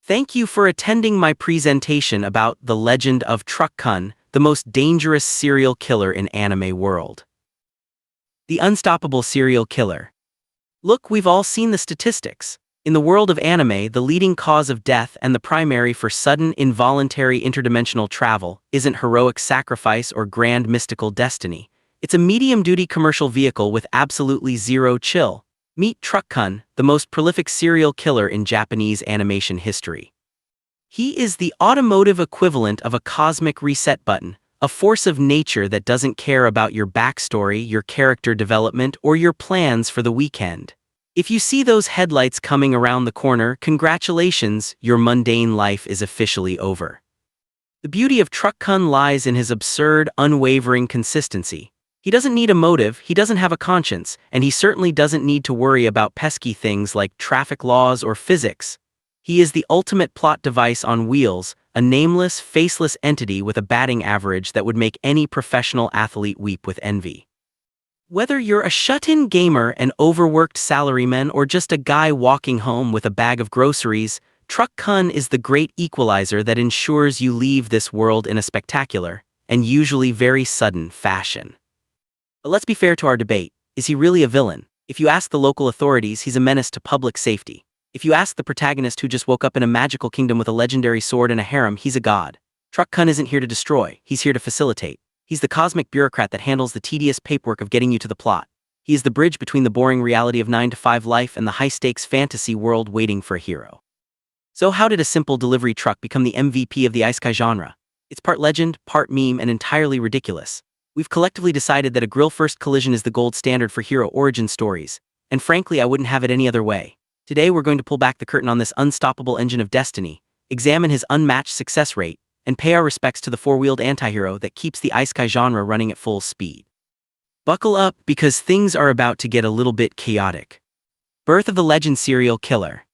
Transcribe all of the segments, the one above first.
Thank you for attending my presentation about the legend of Truck-kun, the most dangerous serial killer in anime world. The unstoppable serial killer. Look, we've all seen the statistics. In the world of anime, the leading cause of death and the primary for sudden, involuntary interdimensional travel isn't heroic sacrifice or grand mystical destiny. It's a medium-duty commercial vehicle with absolutely zero chill. Meet Truck-kun, the most prolific serial killer in Japanese animation history. He is the automotive equivalent of a cosmic reset button, a force of nature that doesn't care about your backstory, your character development, or your plans for the weekend. If you see those headlights coming around the corner, congratulations, your mundane life is officially over. The beauty of Truck-kun lies in his absurd, unwavering consistency. He doesn't need a motive, he doesn't have a conscience, and he certainly doesn't need to worry about pesky things like traffic laws or physics. He is the ultimate plot device on wheels, a nameless, faceless entity with a batting average that would make any professional athlete weep with envy. Whether you're a shut-in gamer, an overworked salaryman, or just a guy walking home with a bag of groceries, Truck-kun is the great equalizer that ensures you leave this world in a spectacular, and usually very sudden, fashion. But let's be fair to our debate. Is he really a villain? If you ask the local authorities, he's a menace to public safety. If you ask the protagonist who just woke up in a magical kingdom with a legendary sword and a harem, he's a god. Truck-kun isn't here to destroy, he's here to facilitate. He's the cosmic bureaucrat that handles the tedious paperwork of getting you to the plot. He is the bridge between the boring reality of 9-to-5 life and the high-stakes fantasy world waiting for a hero. So how did a simple delivery truck become the MVP of the Isekai genre? It's part legend, part meme, and entirely ridiculous. We've collectively decided that a grill-first collision is the gold standard for hero origin stories, and frankly I wouldn't have it any other way. Today we're going to pull back the curtain on this unstoppable engine of destiny, examine his unmatched success rate, and pay our respects to the four-wheeled antihero that keeps the Isekai genre running at full speed. Buckle up, because things are about to get a little bit chaotic. Birth of the legend serial killer.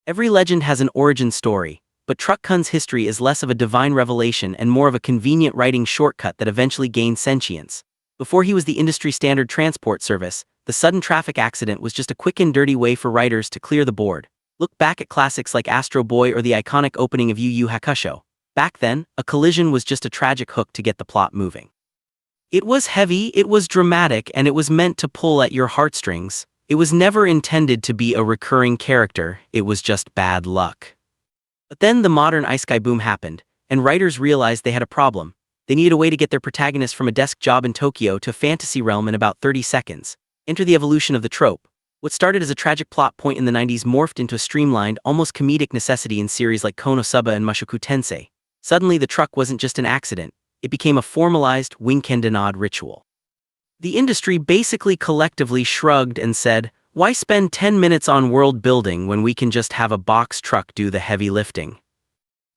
Every legend has an origin story, but Truck-kun's history is less of a divine revelation and more of a convenient writing shortcut that eventually gained sentience. Before he was the industry-standard transport service, the sudden traffic accident was just a quick and dirty way for writers to clear the board. Look back at classics like Astro Boy or the iconic opening of Yu Yu Hakusho. Back then, a collision was just a tragic hook to get the plot moving. It was heavy, it was dramatic, and it was meant to pull at your heartstrings. It was never intended to be a recurring character, it was just bad luck. But then the modern Isekai boom happened, and writers realized they had a problem. They needed a way to get their protagonist from a desk job in Tokyo to a fantasy realm in about 30 seconds. Enter the evolution of the trope. What started as a tragic plot point in the 90s morphed into a streamlined, almost comedic necessity in series like Konosuba and Mushoku Tensei. Suddenly the truck wasn't just an accident, it became a formalized, wink-and-a-nod ritual. The industry basically collectively shrugged and said, why spend 10 minutes on world building when we can just have a box truck do the heavy lifting?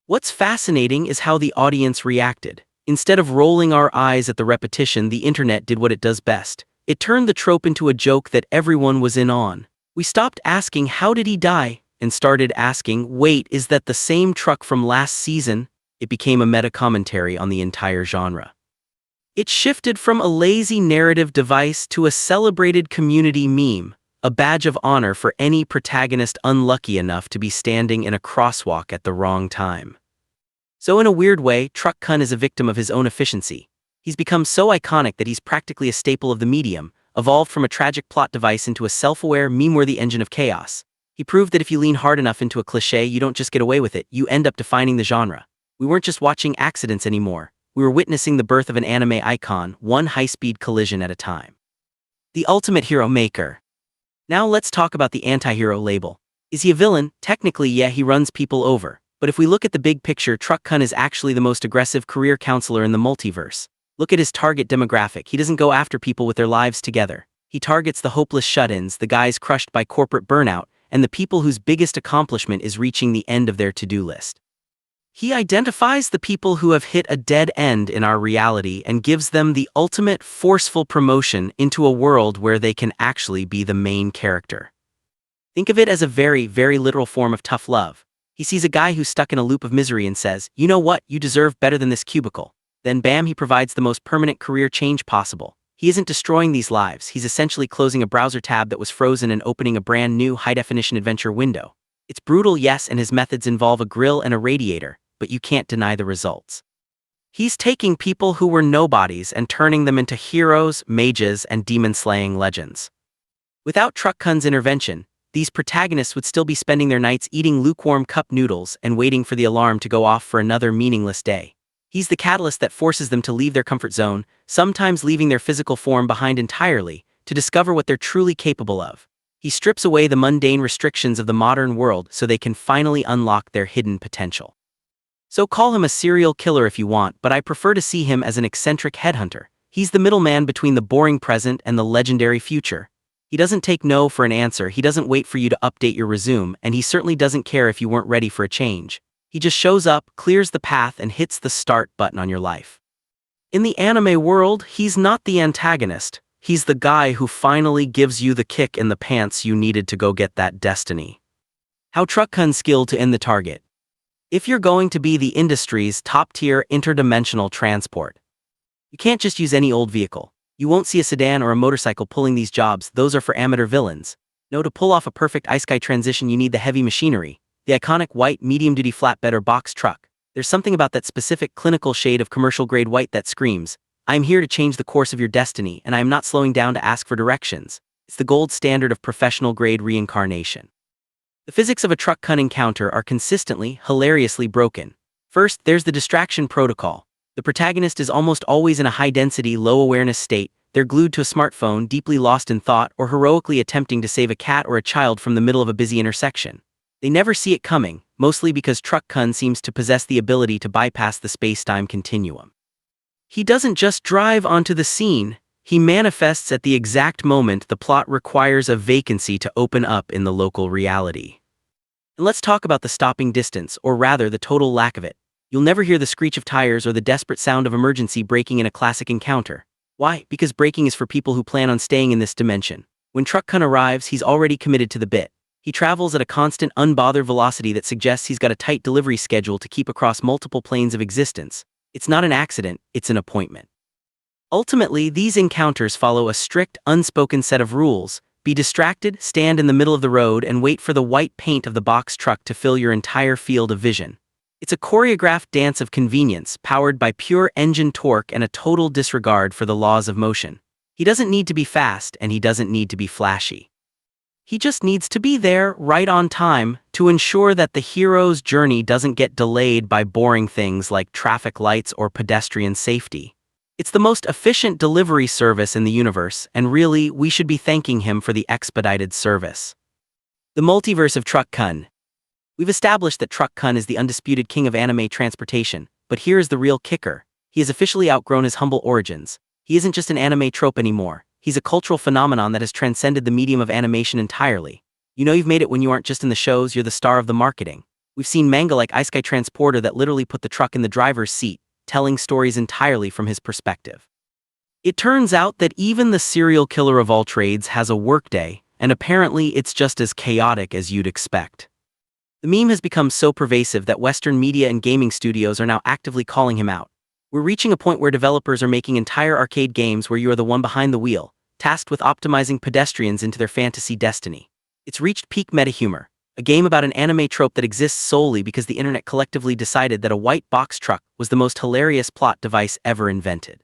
What's fascinating is how the audience reacted. Instead of rolling our eyes at the repetition, the internet did what it does best. It turned the trope into a joke that everyone was in on. We stopped asking, how did he die? And started asking, wait, is that the same truck from last season? It became a meta-commentary on the entire genre. It shifted from a lazy narrative device to a celebrated community meme, a badge of honor for any protagonist unlucky enough to be standing in a crosswalk at the wrong time. So in a weird way, Truck-kun is a victim of his own efficiency. He's become so iconic that he's practically a staple of the medium, evolved from a tragic plot device into a self-aware, meme-worthy engine of chaos. He proved that if you lean hard enough into a cliché, you don't just get away with it, you end up defining the genre. We weren't just watching accidents anymore, we were witnessing the birth of an anime icon, one high-speed collision at a time. The ultimate hero maker. Now let's talk about the anti-hero label. Is he a villain? Technically, yeah, he runs people over. But if we look at the big picture, Truck-kun is actually the most aggressive career counselor in the multiverse. Look at his target demographic. He doesn't go after people with their lives together. He targets the hopeless shut-ins, the guys crushed by corporate burnout, and the people whose biggest accomplishment is reaching the end of their to-do list. He identifies the people who have hit a dead end in our reality and gives them the ultimate forceful promotion into a world where they can actually be the main character. Think of it as a very, very literal form of tough love. He sees a guy who's stuck in a loop of misery and says, you know what, you deserve better than this cubicle. Then bam, he provides the most permanent career change possible. He isn't destroying these lives, he's essentially closing a browser tab that was frozen and opening a brand new high-definition adventure window. It's brutal, yes, and his methods involve a grill and a radiator, but you can't deny the results. He's taking people who were nobodies and turning them into heroes, mages, and demon-slaying legends. Without Truck-kun's intervention, these protagonists would still be spending their nights eating lukewarm cup noodles and waiting for the alarm to go off for another meaningless day. He's the catalyst that forces them to leave their comfort zone, sometimes leaving their physical form behind entirely, to discover what they're truly capable of. He strips away the mundane restrictions of the modern world so they can finally unlock their hidden potential. So call him a serial killer if you want, but I prefer to see him as an eccentric headhunter. He's the middleman between the boring present and the legendary future. He doesn't take no for an answer, he doesn't wait for you to update your resume, and he certainly doesn't care if you weren't ready for a change. He just shows up, clears the path, and hits the start button on your life. In the anime world, he's not the antagonist. He's the guy who finally gives you the kick in the pants you needed to go get that destiny. How Truck-kun skilled to end the target. If you're going to be the industry's top-tier interdimensional transport, you can't just use any old vehicle. You won't see a sedan or a motorcycle pulling these jobs, those are for amateur villains. No, to pull off a perfect Isekai transition you need the heavy machinery, the iconic white medium-duty flatbed or box truck. There's something about that specific clinical shade of commercial-grade white that screams, I'm here to change the course of your destiny, and I am not slowing down to ask for directions. It's the gold standard of professional-grade reincarnation. The physics of a Truck-kun encounter are consistently, hilariously broken. First, there's the distraction protocol. The protagonist is almost always in a high-density, low-awareness state. They're glued to a smartphone, deeply lost in thought, or heroically attempting to save a cat or a child from the middle of a busy intersection. They never see it coming, mostly because Truck-kun seems to possess the ability to bypass the space-time continuum. He doesn't just drive onto the scene, he manifests at the exact moment the plot requires a vacancy to open up in the local reality. And let's talk about the stopping distance, or rather the total lack of it. You'll never hear the screech of tires or the desperate sound of emergency braking in a classic encounter. Why? Because braking is for people who plan on staying in this dimension. When Truck-kun arrives, he's already committed to the bit. He travels at a constant, unbothered velocity that suggests he's got a tight delivery schedule to keep across multiple planes of existence. It's not an accident, it's an appointment. Ultimately, these encounters follow a strict, unspoken set of rules. Be distracted, stand in the middle of the road, and wait for the white paint of the box truck to fill your entire field of vision. It's a choreographed dance of convenience, powered by pure engine torque and a total disregard for the laws of motion. He doesn't need to be fast, and he doesn't need to be flashy. He just needs to be there, right on time, to ensure that the hero's journey doesn't get delayed by boring things like traffic lights or pedestrian safety. It's the most efficient delivery service in the universe, and really, we should be thanking him for the expedited service. The multiverse of Truck-kun. We've established that Truck-kun is the undisputed king of anime transportation, but here's the real kicker. He has officially outgrown his humble origins. He isn't just an anime trope anymore. He's a cultural phenomenon that has transcended the medium of animation entirely. You know you've made it when you aren't just in the shows, you're the star of the marketing. We've seen manga like Isekai Transporter that literally put the truck in the driver's seat, telling stories entirely from his perspective. It turns out that even the serial killer of all trades has a workday, and apparently it's just as chaotic as you'd expect. The meme has become so pervasive that Western media and gaming studios are now actively calling him out. We're reaching a point where developers are making entire arcade games where you are the one behind the wheel, tasked with optimizing pedestrians into their fantasy destiny. It's reached peak meta-humor, a game about an anime trope that exists solely because the internet collectively decided that a white box truck was the most hilarious plot device ever invented.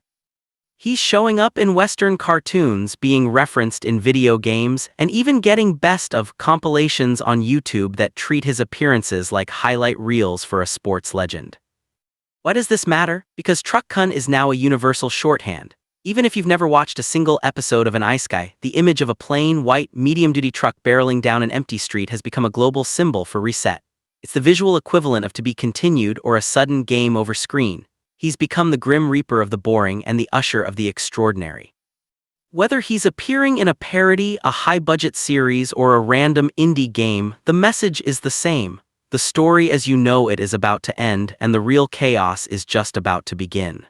He's showing up in Western cartoons, being referenced in video games, and even getting best-of compilations on YouTube that treat his appearances like highlight reels for a sports legend. Why does this matter? Because Truck-kun is now a universal shorthand. Even if you've never watched a single episode of an Isekai, the image of a plain, white, medium-duty truck barreling down an empty street has become a global symbol for reset. It's the visual equivalent of to be continued or a sudden game over screen. He's become the grim reaper of the boring and the usher of the extraordinary. Whether he's appearing in a parody, a high-budget series, or a random indie game, the message is the same. The story as you know it is about to end, and the real chaos is just about to begin.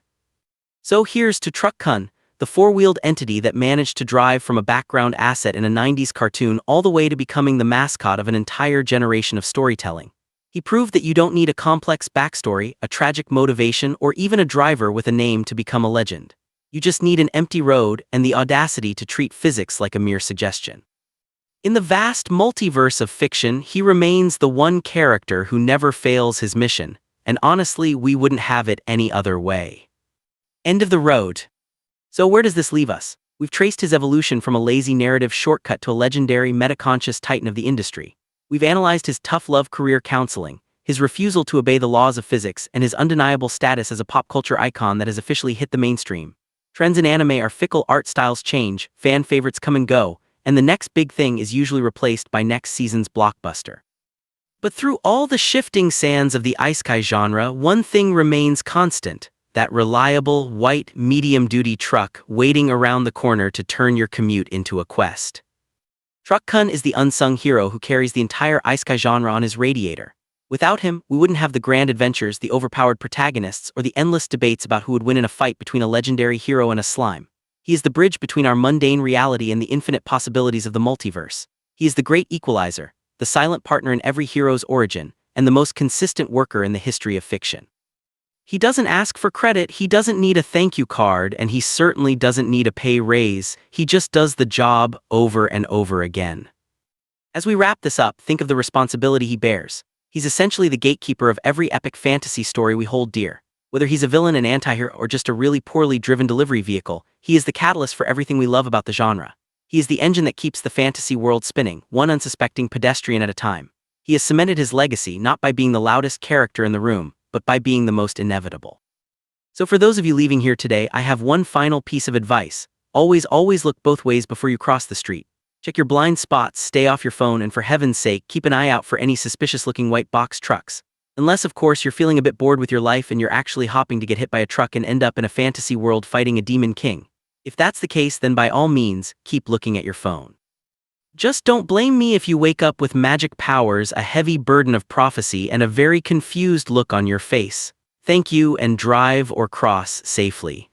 So here's to Truck-kun, the four-wheeled entity that managed to drive from a background asset in a 90s cartoon all the way to becoming the mascot of an entire generation of storytelling. He proved that you don't need a complex backstory, a tragic motivation, or even a driver with a name to become a legend. You just need an empty road and the audacity to treat physics like a mere suggestion. In the vast multiverse of fiction, he remains the one character who never fails his mission, and honestly, we wouldn't have it any other way. End of the road. So where does this leave us? We've traced his evolution from a lazy narrative shortcut to a legendary metaconscious titan of the industry. We've analyzed his tough love career counseling, his refusal to obey the laws of physics, and his undeniable status as a pop culture icon that has officially hit the mainstream. Trends in anime are fickle, art styles change, fan favorites come and go, and the next big thing is usually replaced by next season's blockbuster. But through all the shifting sands of the Isekai genre, one thing remains constant: that reliable, white, medium-duty truck waiting around the corner to turn your commute into a quest. Truck-kun is the unsung hero who carries the entire Isekai genre on his radiator. Without him, we wouldn't have the grand adventures, the overpowered protagonists, or the endless debates about who would win in a fight between a legendary hero and a slime. He is the bridge between our mundane reality and the infinite possibilities of the multiverse. He is the great equalizer, the silent partner in every hero's origin, and the most consistent worker in the history of fiction. He doesn't ask for credit, he doesn't need a thank you card, and he certainly doesn't need a pay raise. He just does the job over and over again. As we wrap this up, think of the responsibility he bears. He's essentially the gatekeeper of every epic fantasy story we hold dear. Whether he's a villain, an antihero, or just a really poorly driven delivery vehicle, he is the catalyst for everything we love about the genre. He is the engine that keeps the fantasy world spinning, one unsuspecting pedestrian at a time. He has cemented his legacy not by being the loudest character in the room, but by being the most inevitable. So for those of you leaving here today, I have one final piece of advice. Always look both ways before you cross the street. Check your blind spots, stay off your phone, and for heaven's sake, keep an eye out for any suspicious-looking white box trucks. Unless, of course, you're feeling a bit bored with your life and you're actually hopping to get hit by a truck and end up in a fantasy world fighting a demon king. If that's the case, then by all means, keep looking at your phone. Just don't blame me if you wake up with magic powers, a heavy burden of prophecy, and a very confused look on your face. Thank you, and drive or cross safely.